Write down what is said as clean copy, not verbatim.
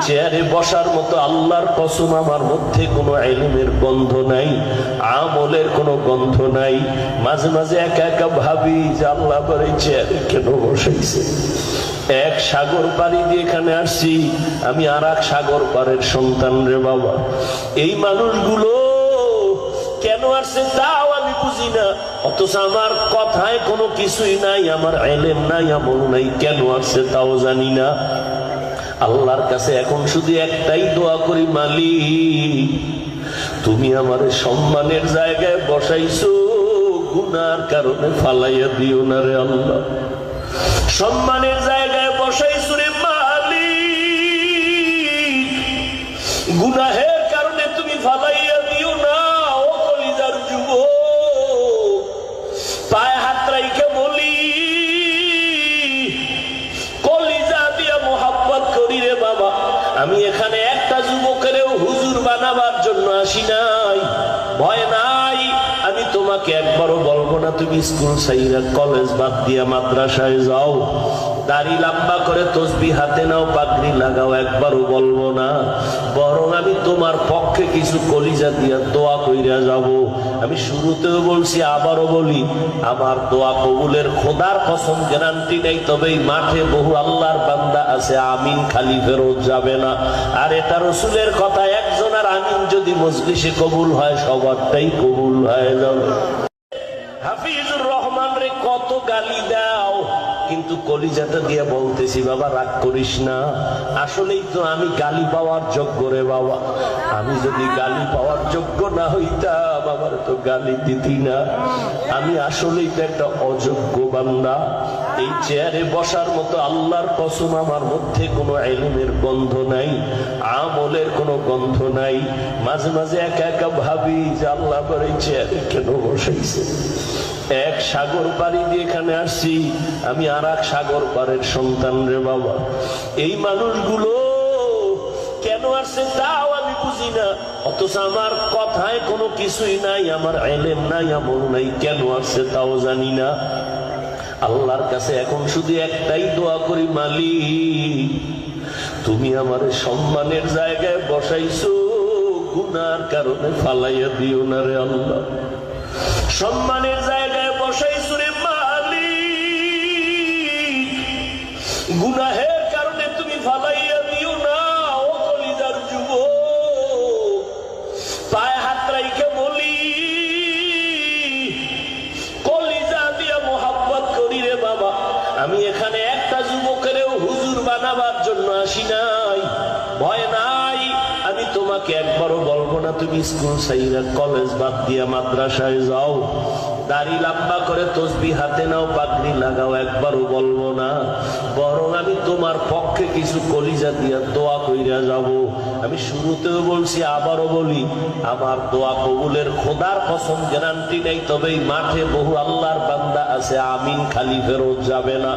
চেয়ারে বসার মতো আল্লাহর কসম আমার মধ্যে কোনো ইলমের গন্ধ নাই, আমলের কোনো গন্ধ নাই। মাঝে মাঝে একা একা ভাবি যে আল্লাহ আবার এই চেয়ারে কেন বসাইছে। এক সাগর পাড়ি দিয়ে এখানে আসছি আমি, আর এক সাগর পাড়ের সন্তান রে বাবা। এই মানুষগুলো কেন আসছে তাও আমি বুঝি না, অথচ আমার কথায় কোনো কিছুই নাই, আমার ইলম নাই, আমল নাই, কেন আসছে তাও জানি না। আল্লাহর কাছে এখন শুধু একটাই দোয়া করি, মালিক তুমি আমার সম্মানের জায়গায় বসাইছো, গুনার কারণে ফালাইয়া দিও না রে আল্লাহ। সম্মানের জায়গায় বসাইছো রে মালিক, গুনাহের কারণে তুমি ফালাইয়া দিও না। ও কলিজার যুবক, পায়ে হাত রাইখে বলি, কলিজা দিয়া মোহাব্বত করি রে বাবা। আমি এখানে একটা যুবকেরও হুজুর বানাবার জন্য আসি নাই, ভয় নাই। আমি তোমাকে একবারও বলবো না তুমি স্কুল ছাইরা কলেজ বাদ দিয়া মাদ্রাসায় যাও, দাড়ি লম্বা করে তসবিহ হাতে নাও, পাগড়ি লাগাও, একবারও বলবো না। বরং আমি তোমার পক্ষে কিছু কলিজা দিয়া দোয়া কইরা যাব। আমি শুরুতেও বলছি, আবারও বলি, আমার দোয়া কবুলের খোদার কসম গ্যারান্টি নেই, তবে এই মাঠে বহু আল্লাহর বান্দা আছে আমিন খালি ফেরত যাবে না। আর এটা রসুলের কথা, একজন আর আমিন যদি মজলিসে কবুল হয় সবারটাই কবুল হয়ে যাবে। হাফিজুর রহমান রে কত গালি দাও, কিন্তু কলিজাটা দিয়ে বলতেছি বাবা রাগ করিস না, আসলেই তো আমি গালি পাওয়ার যোগ্য রে বাবা। আমি যদি গালি পাওয়ার যোগ্য না হইতাম আমার তো গালি দিতি না। আমি আসলেই তো একটা অযোগ্য বান্দা। এই চেয়ারে বসার মতো আল্লাহর কসম আমার মধ্যে কোনো ইলমের গন্ধ নাই, আমলের কোনো গন্ধ নাই। মাঝে মাঝে একা একা ভাবি যে আল্লাহ আবার এই চেয়ারে কেন বসাইছে। এক সাগর পাড়ি দিয়ে এখানে আসছি আমি, আর এক সাগর পাড়ের সন্তান রে বাবা। এই মানুষগুলো কেন আসছে তাও আমি বুঝি না, অথচ আমার কথায় কোনো কিছুই নাই, আমার ইলম নাই, আমল নাই, কেন আসছে তাও জানি না। আল্লাহর কাছে এখন শুধু একটাই দোয়া করি, মালিক তুমি আমার সম্মানের জায়গায় বসাইছো, গুনার কারণে ফালাইয়া দিও না রে আল্লাহ। সম্মানের জায়গায় বসাইছো রে মালিক, গুনাহের কারণে তুমি ফালাইয়া দিও না। ও কলিজার যুবক, পায়ে হাত রাইখে বলি, কলিজা দিয়া মোহাব্বত করি রে বাবা। আমি এখানে একটা যুবকেরও হুজুর বানাবার জন্য আসি নাই, ভয় নাই। আমি তোমাকে একবারও বলবো না তুমি স্কুল ছাইরা কলেজ বাদ দিয়া মাদ্রাসায় যাও, দাড়ি লম্বা করে তসবিহ হাতে নাও, পাগড়ি লাগাও, একবারও বলবো না। বরং আমি তোমার পক্ষে কিছু কলিজা দিয়া দোয়া কইরা যাব। আমি শুরুতেও বলছি, আবারও বলি, আমার দোয়া কবুলের খোদার কসম গ্যারান্টি নেই, তবে এই মাঠে বহু আল্লাহর বান্দা আছে আমিন খালি ফেরত যাবে না।